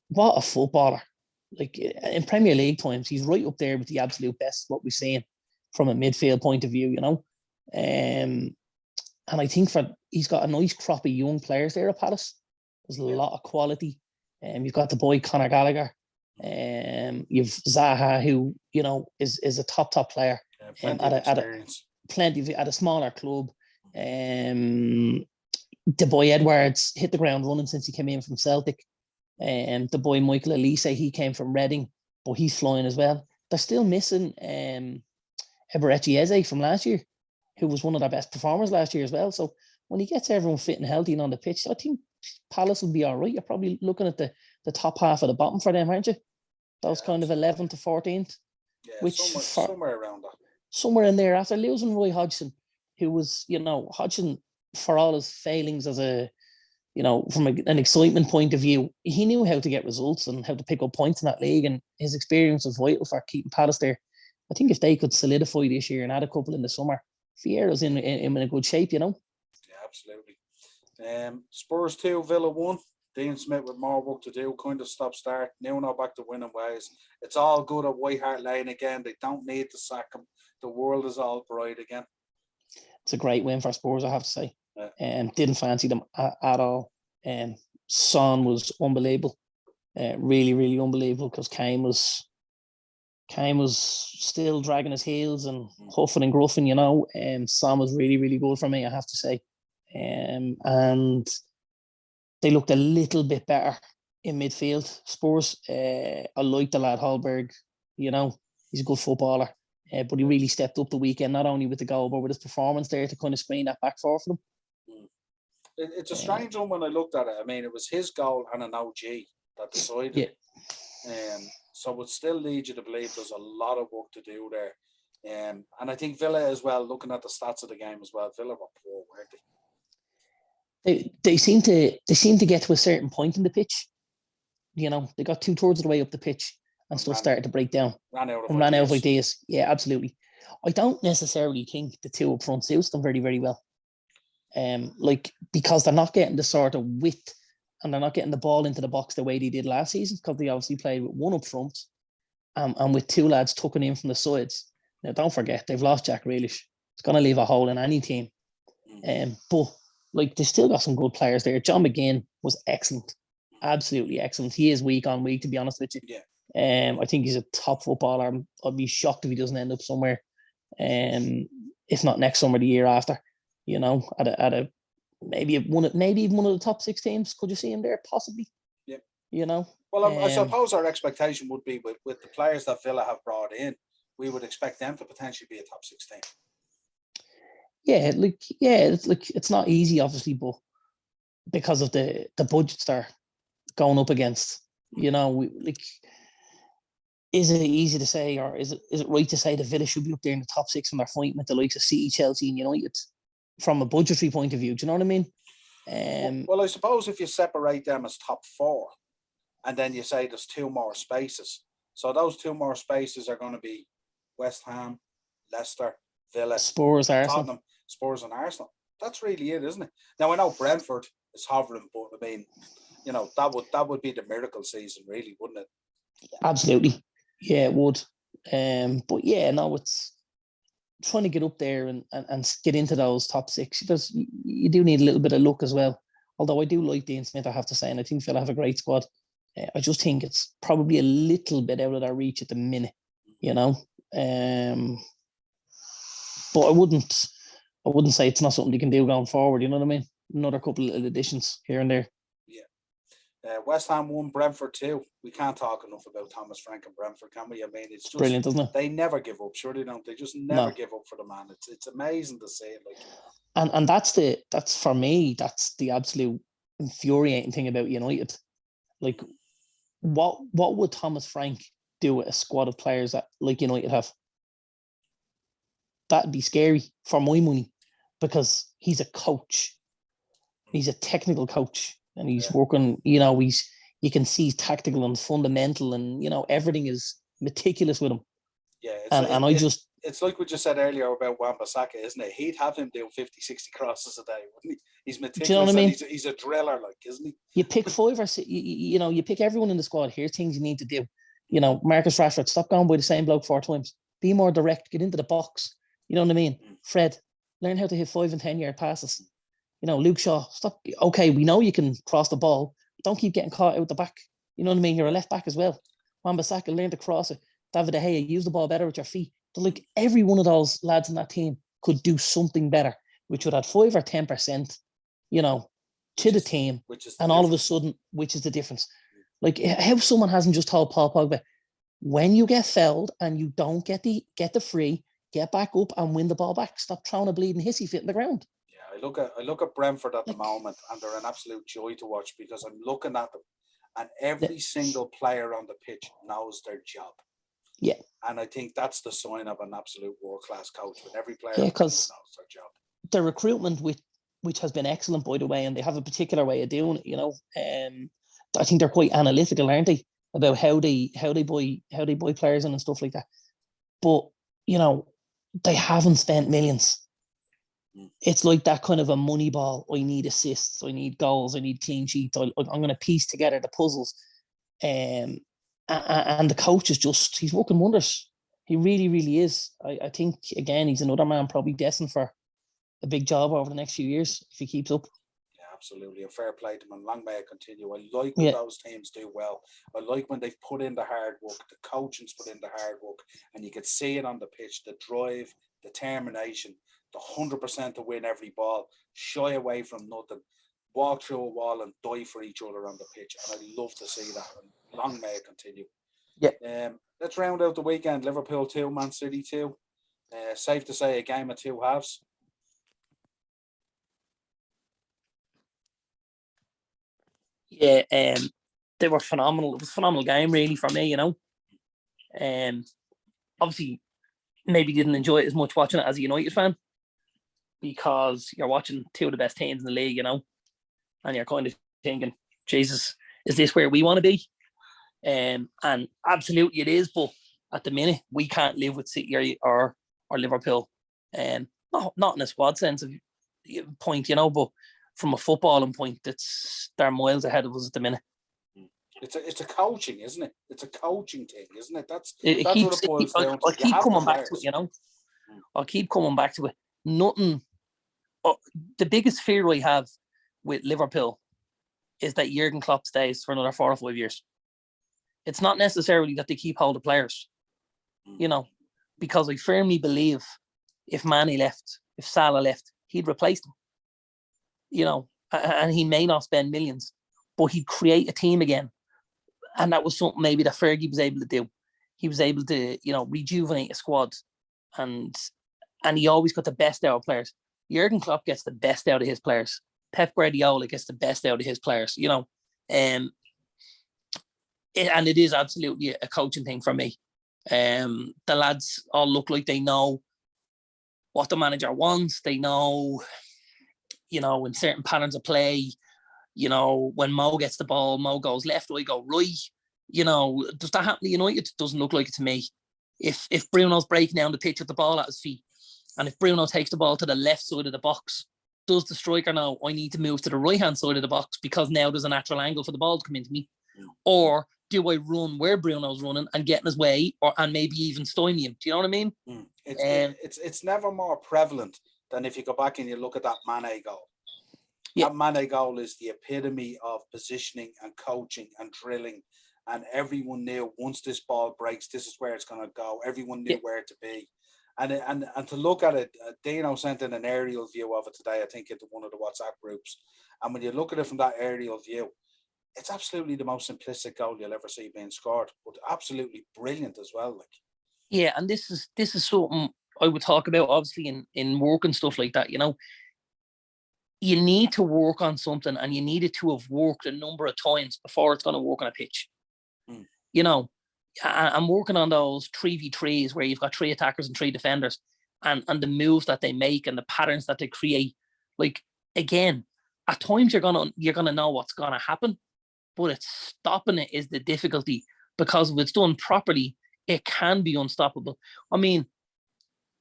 what a footballer! Like, in Premier League times, he's right up there with the absolute best what we've seen from a midfield point of view. You know, and I think he's got a nice crop of young players there at Palace. There's a lot of quality. You've got the boy Conor Gallagher. You've Zaha, who you know is a top player. Plenty at a smaller club. The boy Edwards hit the ground running since he came in from Celtic. The boy Michael Elise, he came from Reading, but he's flying as well. They're still missing Eberechi Eze from last year, who was one of their best performers last year as well. So when he gets everyone fit and healthy and on the pitch, I think Palace will be all right. You're probably looking at the top half of the bottom for them, aren't you? Those kind of 11th to 14th. Yeah, which somewhere around that. Somewhere in there, after losing Roy Hodgson, who was, you know, Hodgson, for all his failings as a, you know, from an excitement point of view, he knew how to get results and how to pick up points in that league, and his experience was vital for keeping Palace there. I think if they could solidify this year and add a couple in the summer, Vieira's in a good shape, you know. Yeah, absolutely. Spurs 2, Villa 1. Dean Smith with more work to do, kind of stop-start. Nuno back to winning ways. It's all good at White Hart Lane again. They don't need to sack him. The world is all bright again. It's a great win for Spurs, I have to say. Didn't fancy them at all. Son was unbelievable. Really, really unbelievable, because Kane was still dragging his heels and huffing and gruffing, you know. Son was really, really good for me, I have to say. And they looked a little bit better in midfield, Spurs. I like the lad Hallberg, you know, he's a good footballer. But he really stepped up the weekend, not only with the goal, but with his performance there to kind of screen that back four for them. It's a strange one when I looked at it. I mean, it was his goal and an OG that decided. Yeah. So it still leads you to believe there's a lot of work to do there. And I think Villa as well, looking at the stats of the game as well, Villa were poor, weren't they? They seem to get to a certain point in the pitch. You know, they got 2/3 of the way up the pitch and stuff started to break down. Ran out of ideas. Yeah, absolutely. I don't necessarily think the two up front suits them very, very well. Because they're not getting the sort of width and they're not getting the ball into the box the way they did last season, because they obviously played with one up front and with two lads tucking in from the sides. Now, don't forget, they've lost Jack Grealish. It's going to leave a hole in any team. But they still got some good players there. John McGinn was excellent. Absolutely excellent. He is week on week, to be honest with you. Yeah. I think he's a top footballer. I'd be shocked if he doesn't end up somewhere. If not next summer, the year after. You know, at a maybe even one of the top 6 teams. Could you see him there? Possibly. Yeah. You know. Well, I suppose our expectation would be with the players that Villa have brought in, we would expect them to potentially be a top 6 team. Yeah, it's not easy, obviously, but because of the budgets they're going up against, you know, is it easy to say, or is it right to say that Villa should be up there in the top 6 when they're fighting with the likes of City, Chelsea, and United from a budgetary point of view? Do you know what I mean? Well, I suppose if you separate them as top 4, and then you say there's 2 more spaces, so those 2 more spaces are going to be West Ham, Leicester, Villa, Spurs, Arsenal. Tottenham, Spurs and Arsenal. That's really it, isn't it? Now, I know Brentford is hovering, but I mean, you know, that would be the miracle season, really, wouldn't it? Absolutely. Yeah, it would. But yeah, no, it's trying to get up there and get into those top 6. Because you do need a little bit of luck as well. Although I do like Dean Smith, I have to say, and I think Villa have a great squad. I just think it's probably a little bit out of their reach at the minute, you know. But I wouldn't say it's not something you can do going forward. You know what I mean? Another couple of additions here and there. Yeah. West Ham 1, Brentford 2. We can't talk enough about Thomas Frank and Brentford, can we? I mean, it's just Brilliant, isn't it? they never give up. Sure, they don't. They just never No. give up for the man. It's amazing to see it. Like, And that's for me, that's the absolute infuriating thing about United. Like, what would Thomas Frank do with a squad of players that like United have? That'd be scary for my money, because he's a coach. He's a technical coach, and he's working. You can see he's tactical and fundamental, and everything is meticulous with him. Yeah, it's like we just said earlier about Wan-Bissaka, isn't it? He'd have him doing 50, 60 crosses a day, wouldn't he? He's meticulous. Do you know what I mean? He's a driller, like, isn't he? You pick 5 or 6, you pick everyone in the squad. Here's things you need to do. Marcus Rashford, stop going by the same bloke 4 times. Be more direct. Get into the box. You know what I mean? Fred, learn how to hit 5 and 10-yard passes. Luke Shaw, stop. Okay, we know you can cross the ball. Don't keep getting caught out the back. You know what I mean? You're a left back as well. Wan-Bissaka, learn to cross it. David De Gea, use the ball better with your feet. But like, every one of those lads in that team could do something better, which would add 5 or 10%, to the team. And all of a sudden, which is the difference? Like, how someone hasn't just told Paul Pogba, when you get fouled and you don't get the free, get back up and win the ball back. Stop throwing a bleeding hissy fit in the ground. Yeah, I look at Brentford at the moment, and they're an absolute joy to watch, because I'm looking at them, and every single player on the pitch knows their job. Yeah. And I think that's the sign of an absolute world-class coach, when every player knows their job. The recruitment, which has been excellent, by the way, and they have a particular way of doing it, I think they're quite analytical, aren't they, about how they buy players in and stuff like that. But, they haven't spent millions. It's like that kind of a money ball. I need assists, I need goals, I need clean sheets. I'm going to piece together the puzzles. And the coach he's working wonders. He really, really is. I think, again, he's another man probably destined for a big job over the next few years if he keeps up. Yeah, absolutely. And fair play to him, and long may it continue. I like when those teams do well. I like when they've put in the hard work, the coaching's put in the hard work, and you can see it on the pitch, the drive, determination, the 100% to win every ball, shy away from nothing, walk through a wall and die for each other on the pitch. And I love to see that. And long may it continue. Yeah. Let's round out the weekend. Liverpool 2, Man City 2. Safe to say a game of two halves. Yeah, they were phenomenal. It was a phenomenal game, really, for me, obviously, maybe didn't enjoy it as much watching it as a United fan, because you're watching two of the best teams in the league, and you're kind of thinking, Jesus, is this where we want to be? And absolutely it is, but at the minute, we can't live with City or Liverpool. Not in a squad sense of point, but from a footballing point, they're miles ahead of us at the minute. It's a coaching, isn't it? It's a coaching thing, isn't it? That's what it boils down to. I'll keep coming back to it, I'll keep coming back to it. Nothing. The biggest fear I have with Liverpool is that Jurgen Klopp stays for another 4 or 5 years. It's not necessarily that they keep hold of players, because I firmly believe if Mane left, if Salah left, he'd replace them. And he may not spend millions, but he'd create a team again. And that was something maybe that Fergie was able to do. He was able to, rejuvenate a squad, and he always got the best out of players. Jurgen Klopp gets the best out of his players. Pep Guardiola gets the best out of his players, and it is absolutely a coaching thing for me. The lads all look like they know what the manager wants. They know, in certain patterns of play, when Mo gets the ball, Mo goes left, I go right. Does that happen to United? It doesn't look like it to me. If Bruno's breaking down the pitch with the ball at his feet, and if Bruno takes the ball to the left side of the box, does the striker know I need to move to the right-hand side of the box because now there's a natural angle for the ball to come into me? Or do I run where Bruno's running and get in his way, and maybe even stymie him? Do you know what I mean? It's never more prevalent than if you go back and you look at that Mane goal. Yeah. That Mane goal is the epitome of positioning and coaching and drilling, and everyone knew once this ball breaks, this is where it's going to go. Everyone knew where to be. And to look at it, Dino sent in an aerial view of it today, I think, into one of the WhatsApp groups. And when you look at it from that aerial view, it's absolutely the most simplistic goal you'll ever see being scored, but absolutely brilliant as well. Like, yeah, and this is something I would talk about obviously in work and stuff like that. You need to work on something, and you need it to have worked a number of times before it's going to work on a pitch. Mm. I'm working on those 3v3s where you've got 3 attackers and 3 defenders, and the moves that they make and the patterns that they create. Like, again, at times you're gonna know what's gonna happen, but it's stopping it is the difficulty, because if it's done properly, it can be unstoppable. I mean,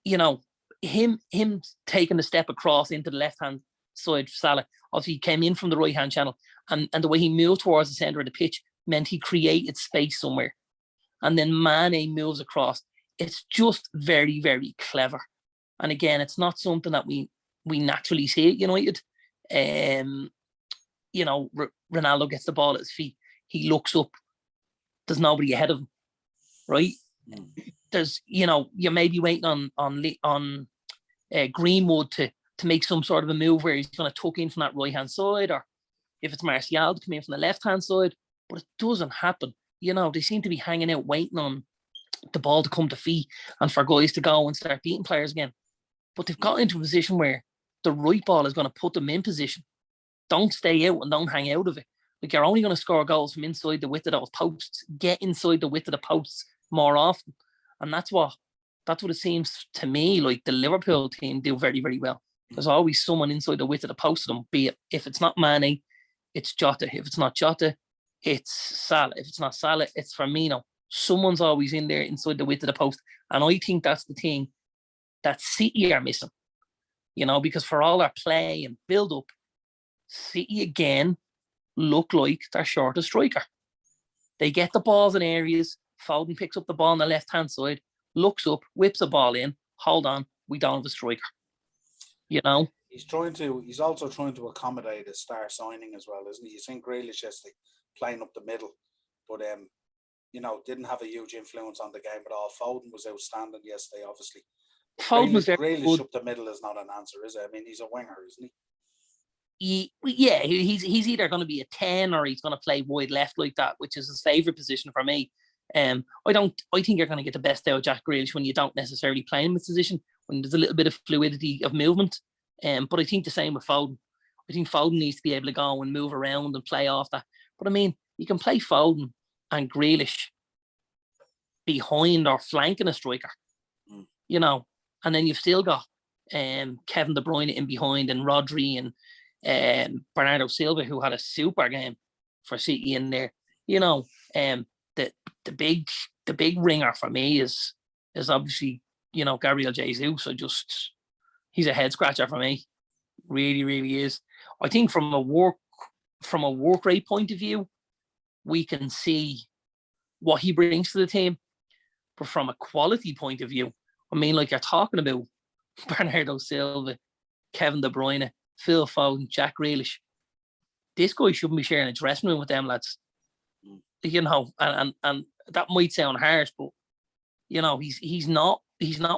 him taking the step across into the left hand side for Salah. Obviously, he came in from the right hand channel, and the way he moved towards the centre of the pitch meant he created space somewhere. And then Mane moves across. It's just very, very clever. And again, it's not something that we naturally see at United. Ronaldo gets the ball at his feet. He looks up. There's nobody ahead of him, right? There's, you may be waiting on Greenwood to make some sort of a move where he's going to tuck in from that right hand side, or if it's Martial to come in from the left hand side, but it doesn't happen. They seem to be hanging out waiting on the ball to come to feet and for guys to go and start beating players again. But they've got into a position where the right ball is going to put them in position. Don't stay out and don't hang out of it. Like, you're only going to score goals from inside the width of those posts. Get inside the width of the posts more often. And that's what it seems to me like the Liverpool team do very, very well. There's always someone inside the width of the post of them, be it, if it's not Mane, it's Jota. If it's not Jota, it's Salah. If it's not Salah, it's Firmino. Someone's always in there inside the width of the post. And I think that's the thing that City are missing. Because for all our play and build up, City again look like their shortest striker. They get the balls in areas. Foden picks up the ball on the left-hand side, looks up, whips a ball in. Hold on, we don't have a striker. He's also trying to accommodate a star signing as well, isn't he? You think Grealish yesterday playing up the middle, but didn't have a huge influence on the game at all. Foden was outstanding yesterday, obviously. Foden was very Grealish good. up the middle is not an answer, is it? I mean, he's a winger, isn't he? He's either going to be a 10 or he's going to play wide left like that, which is his favourite position for me. I think you're going to get the best out of Jack Grealish when you don't necessarily play him in this position, when there's a little bit of fluidity of movement. But I think the same with Foden. I think Foden needs to be able to go and move around and play off that. But I mean, you can play Foden and Grealish behind or flanking a striker, and then you've still got Kevin De Bruyne in behind, and Rodri and Bernardo Silva, who had a super game for City in there. The big ringer for me is obviously Gabriel Jesus. He's a head scratcher for me. Really, really is. I think from a work rate point of view, we can see what he brings to the team. But from a quality point of view, I mean, like, you're talking about Bernardo Silva, Kevin De Bruyne, Phil Foden, Jack Grealish. This guy shouldn't be sharing a dressing room with them lads. And that might sound harsh, but he's not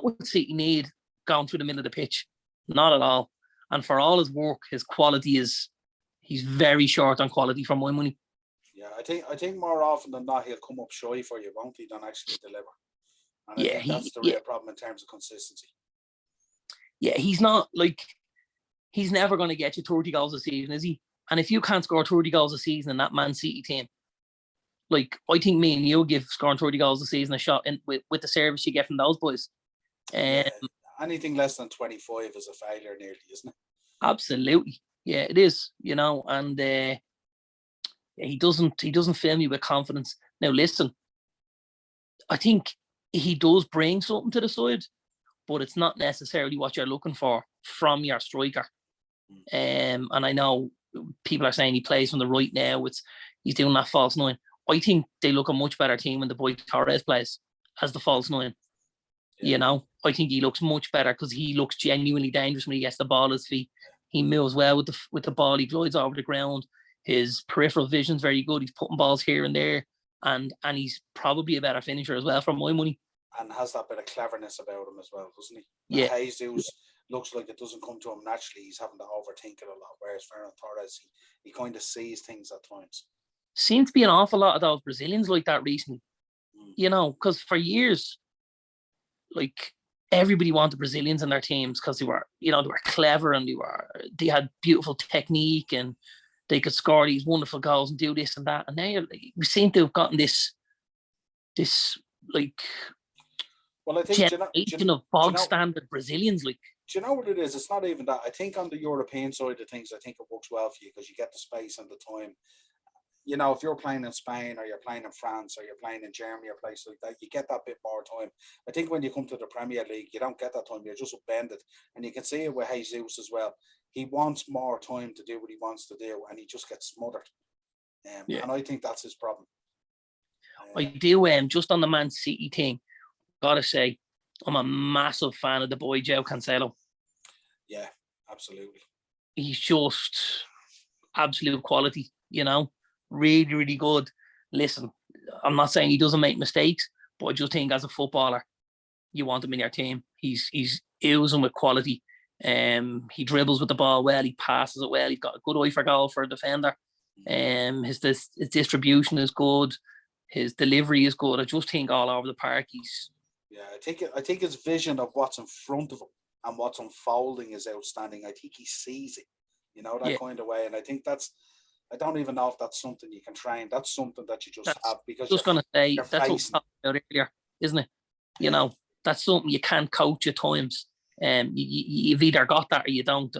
what City need going through the middle of the pitch. Not at all. And for all his work, his quality he's very short on quality for my money. Yeah, I think more often than not he'll come up shy for you, won't he, than actually deliver. And I think that's the real problem in terms of consistency. Yeah, he's not he's never going to get you 30 goals a season, is he? And if you can't score 30 goals a season in that Man City team, I think me and you give scoring 30 goals a season a shot with the service you get from those boys. Anything less than 25 is a failure nearly, isn't it? Absolutely. Yeah, it is, and he doesn't fill me with confidence. Now listen, I think he does bring something to the side, but it's not necessarily what you're looking for from your striker. And I know people are saying he plays from the right now. He's doing that false nine. I think they look a much better team when the boy Torres plays as the false nine. Yeah. I think he looks much better because he looks genuinely dangerous when he gets the ball at his feet. He moves well with the ball. He glides over the ground. His peripheral vision's very good. He's putting balls here and there, and he's probably a better finisher as well for my money. And has that bit of cleverness about him as well, doesn't he? Yeah. Jesus looks like it doesn't come to him naturally. He's having to overthink it a lot. Whereas Ferran Torres, he kind of sees things at times. seems to be an awful lot of those Brazilians like that recently. You know, because for years, like everybody wanted Brazilians in their teams because they were, you know, they were clever and they had beautiful technique and they could score these wonderful goals and do this and that. And now we seem to have gotten this like well, I think generation of bog standard Brazilians. Like, do you know what it is? It's not even that. I think on the European side of things, I think it works well for you because you get the space and the time. You know, if you're playing in Spain or you're playing in France or you're playing in Germany or places like that, you get that bit more time. I think when you come to the Premier League, you don't get that time. You're just upended. And you can see it with Jesus as well. He wants more time to do what he wants to do, and he just gets smothered. And I think that's his problem. I do. Just on the Man City thing, gotta say, I'm a massive fan of the boy João Cancelo. Yeah, absolutely. He's just absolute quality, you know. Really, really good. Listen, I'm not saying he doesn't make mistakes, but I just think as a footballer, you want him in your team. He's oozing with quality. He dribbles with the ball well. He passes it well. He's got a good eye for goal for a defender. His distribution is good. His delivery is good. I just think all over the park I think his vision of what's in front of him and what's unfolding is outstanding. I think he sees it, you know, that kind of way. And I think I don't even know if that's something you can train. That's something that you just have because just going to say that's what we talked about earlier, isn't it? You know, that's something you can't coach at times. You've either got that or you don't.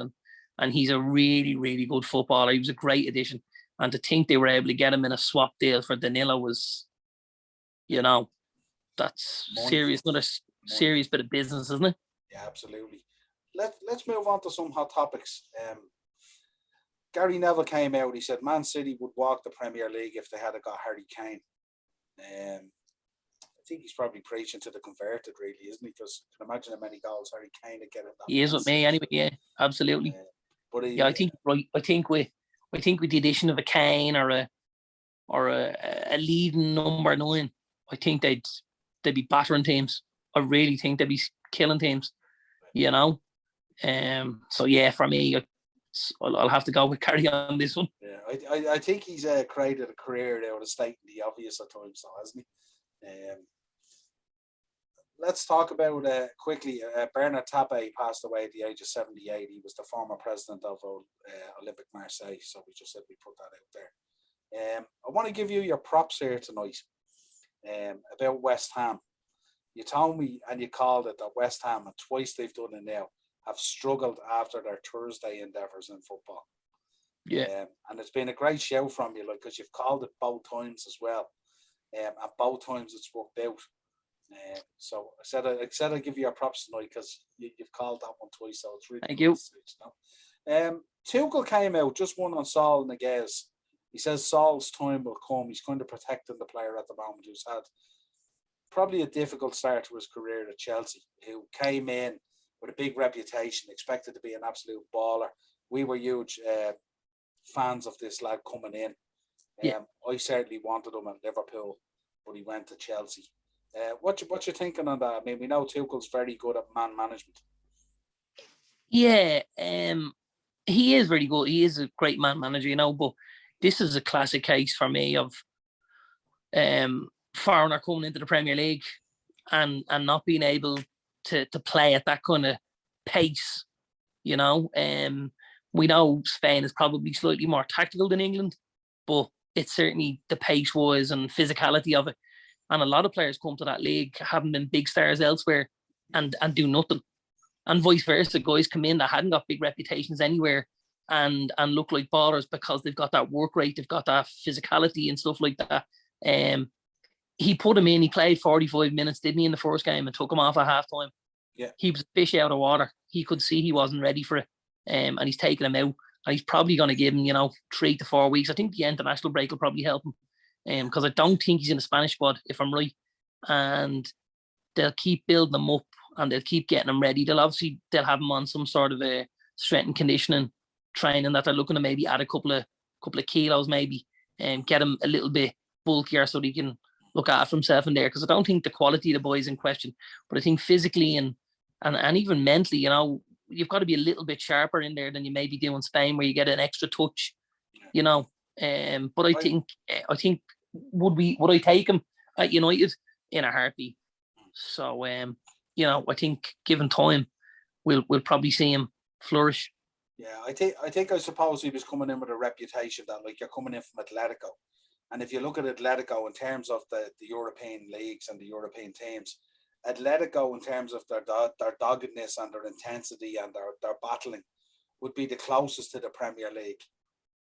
And he's a really, really good footballer. He was a great addition. And to think they were able to get him in a swap deal for Danilo was, you know, that's another serious bit of business, isn't it? Yeah, absolutely. Let's move on to some hot topics. Gary Neville came out. He said Man City would walk the Premier League if they had got Harry Kane. I think he's probably preaching to the converted, really, isn't he? Because you can imagine how many goals Harry Kane would get. He is with me anyway. Yeah, absolutely. I think right. I think with the addition of a Kane or a leading number 9, I think they'd be battering teams. I really think they'd be killing teams. You know. So yeah, for me, I'll have to go with Gary on this one. Yeah, I think he's created a career there with stating the obvious at times, though, hasn't he? Let's talk about quickly. Bernard Tapie passed away at the age of 78. He was the former president of Olympic Marseille, so we just said we put that out there. I want to give you your props here tonight about West Ham. You told me and you called it that West Ham, and twice they've done it now, have struggled after their Thursday endeavours in football. Yeah. And it's been a great show from you, because you've called it both times as well. And both times it's worked out. So I said I'd give you your props tonight because you've called that one twice. So it's really thank you. Tuchel came out, just one on Saul Niguez. He says Saul's time will come. He's kind of protecting the player at the moment who's had probably a difficult start to his career at Chelsea, who came in with a big reputation, expected to be an absolute baller. We were huge fans of this lad coming in. I certainly wanted him at Liverpool, but he went to Chelsea. What you thinking on that? I mean, we know Tuchel's very good at man management. Yeah, he is very good. He is a great man manager, you know. But this is a classic case for me of foreigner coming into the Premier League and not being able to play at that kind of pace, you know. We know Spain is probably slightly more tactical than England, but it's certainly the pace wise and physicality of it. And a lot of players come to that league, haven't been big stars elsewhere, and do nothing. And vice versa, guys come in that hadn't got big reputations anywhere and look like ballers because they've got that work rate, they've got that physicality and stuff like that. He put him in, he played 45 minutes, didn't he, in the first game, and took him off at half time. Yeah. He was a fish out of water. He could see he wasn't ready for it. And he's taken him out. And he's probably going to give him, 3 to 4 weeks. I think the international break will probably help him. Because I don't think he's in the Spanish squad, if I'm right. And they'll keep building him up and they'll keep getting him ready. They'll have him on some sort of a strength and conditioning training that they're looking to maybe add a couple of kilos maybe and get him a little bit bulkier so that he can look after himself in there. Because I don't think the quality of the boy is in question, but I think physically and even mentally, you've got to be a little bit sharper in there than you maybe do in Spain, where you get an extra touch, But I think would I take him at United in a heartbeat? So I think given time, we'll probably see him flourish. Yeah, I suppose he was coming in with a reputation that like you're coming in from Atletico, and if you look at Atletico in terms of the European leagues and the European teams, Atletico in terms of their doggedness and their intensity and their battling would be the closest to the Premier League,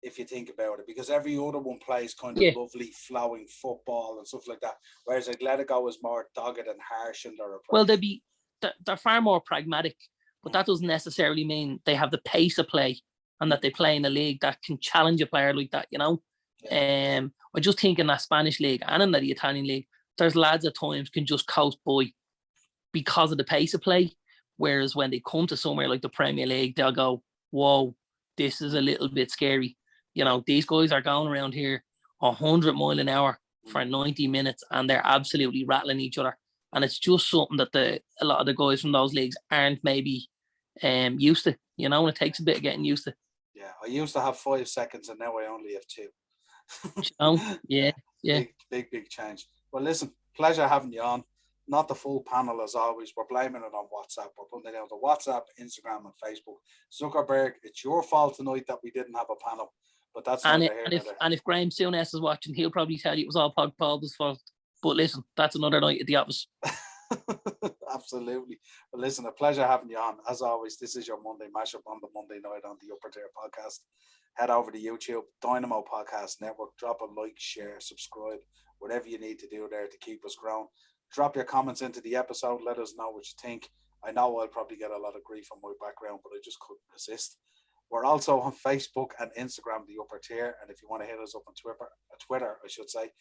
if you think about it, because every other one plays kind of lovely flowing football and stuff like that, whereas Atletico is more dogged and harsh in their approach. Well, they're far more pragmatic, but that doesn't necessarily mean they have the pace of play and that they play in a league that can challenge a player like that, I just think in that Spanish league and in the Italian league, there's lads at times can just coast by because of the pace of play, whereas when they come to somewhere like the Premier League, they'll go, whoa, this is a little bit scary. These guys are going around here 100 miles an hour for 90 minutes and they're absolutely rattling each other. And it's just something that a lot of the guys from those leagues aren't maybe used to, and it takes a bit of getting used to. Yeah, I used to have 5 seconds and now I only have 2. Yeah. Big change. Well, listen, pleasure having you on. Not the full panel as always. We're blaming it on WhatsApp. We're putting it down to WhatsApp, Instagram, and Facebook. Zuckerberg, it's your fault tonight that we didn't have a panel. But that's and if Graham Souness is watching, he'll probably tell you it was all Pogba's fault. But listen, that's another night at the office. Absolutely. Well, listen, a pleasure having you on. As always, this is your Monday mashup on the Monday night on the Upper Tier Podcast. Head over to YouTube, Dynamo Podcast Network. Drop a like, share, subscribe, whatever you need to do there to keep us growing. Drop your comments into the episode. Let us know what you think. I know I'll probably get a lot of grief on my background, but I just couldn't resist. We're also on Facebook and Instagram, the Upper Tier. And if you want to hit us up on Twitter, I should say,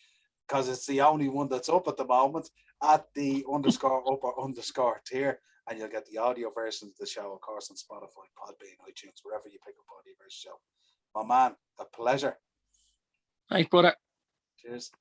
because it's the only one that's up at the moment, at the _upper_tier. And you'll get the audio version of the show, of course, on Spotify, Podbean, iTunes, wherever you pick up audio version show. My man, a pleasure. Thanks, brother. Cheers.